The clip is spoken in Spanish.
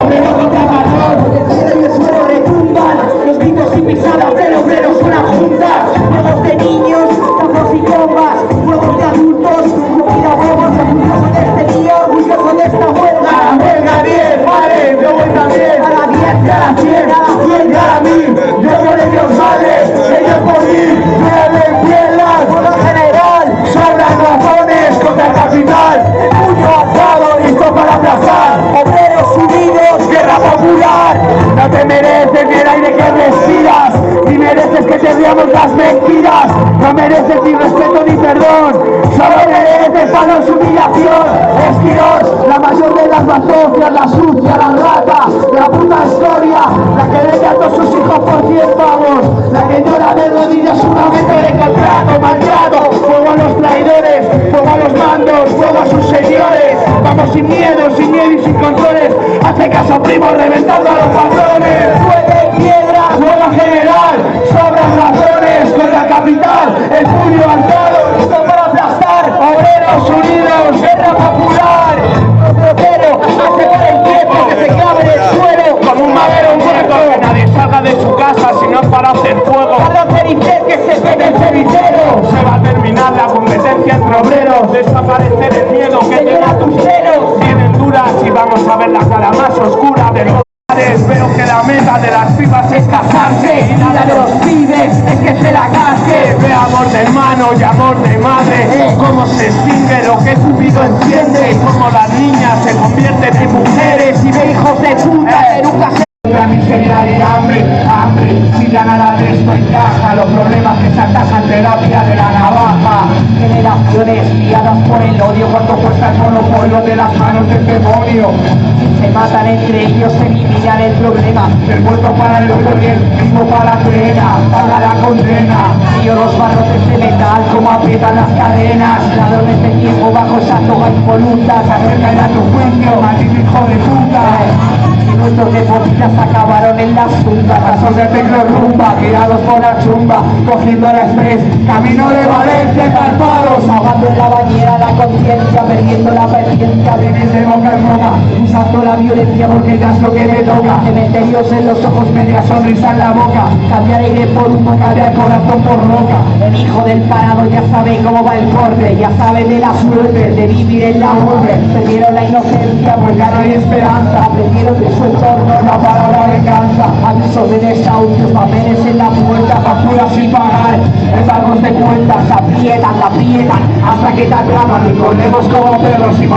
Obrero contra patrón, el cielo y el suelo retumban, los gritos y pisadas del obrero suenan juntas. Juegos de niños, tazos y combas, juegos de adultos, comida, huevos, orgulloso de este día, orgulloso de esta huelga. A la huelga 10, vale, yo voy también. A la 10, Y a la 100, a la 100, y a la 1000, yo por ellos vale, ellos por mí, pierden piernas. huelga general, Sobran razones contra el capital, puño alzado, listo para aplastar. obreros unidos, Guerra popular, no te mereces ni el aire que respiras, ni mereces que te veamos las mentiras, no mereces ni respeto ni perdón, solo mereces palos, humillación, esquirón, la mayor de las bazofias, la sucia, la rata, la puta historia, la que vende a todos sus hijos por 100 pavos, la que llora de rodillas un aumento de contrato, maltrato, fuego a los traidores, fuego a los mandos, fuego a sus señores, vamos sin miedo y sin controles, hace caso primo reventando a los patrones, fuego y piedra, huelga general, sobran razones contra el capital, el puño alzado, listo para aplastar, obreros unidos, guerra popular, pero hace por el tiempo que se clave en el suelo como un madero muerto, que nadie salga de su casa sino para hacer fuego, para los felices que se ven el cenicero. se va a terminar la competencia entre obreros, desaparecer el miedo que Señora tus ceros, tienen duras y vamos a ver la cara más oscura de los padres. Veo que la meta de las pibas es casarse y la de los pibes es que se la casque. Ve amor de hermano y amor de madre, cómo se extingue lo que Cupido enciende, cómo las niñas se convierten en mujeres y ve hijos de puta que nunca se... La miseria y hambre, si la nada de esto encaja, los problemas que se atajan, terapia de la navaja. generaciones guiadas por el odio, cuánto cuesta el monopolio de las manos del demonio. Si se matan entre ellos, se eliminan el problema. El muerto para el otro y el vivo para la pena, para la condena. Y yo los barrotes de metal, como aprietan las cadenas. Ladrones de tiempo bajo esa toga impoluta, Acercan a tu juicio, maldito hijo de puta. y nuestros deportistas acabaron en las tumbas. Pasos de teclo rumba, tirados por la chumba, cogiendo el express, camino de Valencia, calpados, Ahogando en la bañera la conciencia, perdiendo la paciencia, vivir de boca en boca, usando la violencia porque ya es lo que me toca. cementerios en los ojos, Media sonrisa en la boca, cambiar aire por humo, cambiar corazón por roca. El hijo del parado ya sabe cómo va el corte, ya sabe de la suerte de vivir en la urbe. Perdieron la inocencia porque Ya no hay esperanza, aprendieron de su entorno la palabra venganza, avisos de desahucios, papeles en la puerta, facturas sin pagar, embargos de cuentas, la aprietan hasta que te atrapan. y corremos como perros y mordemos.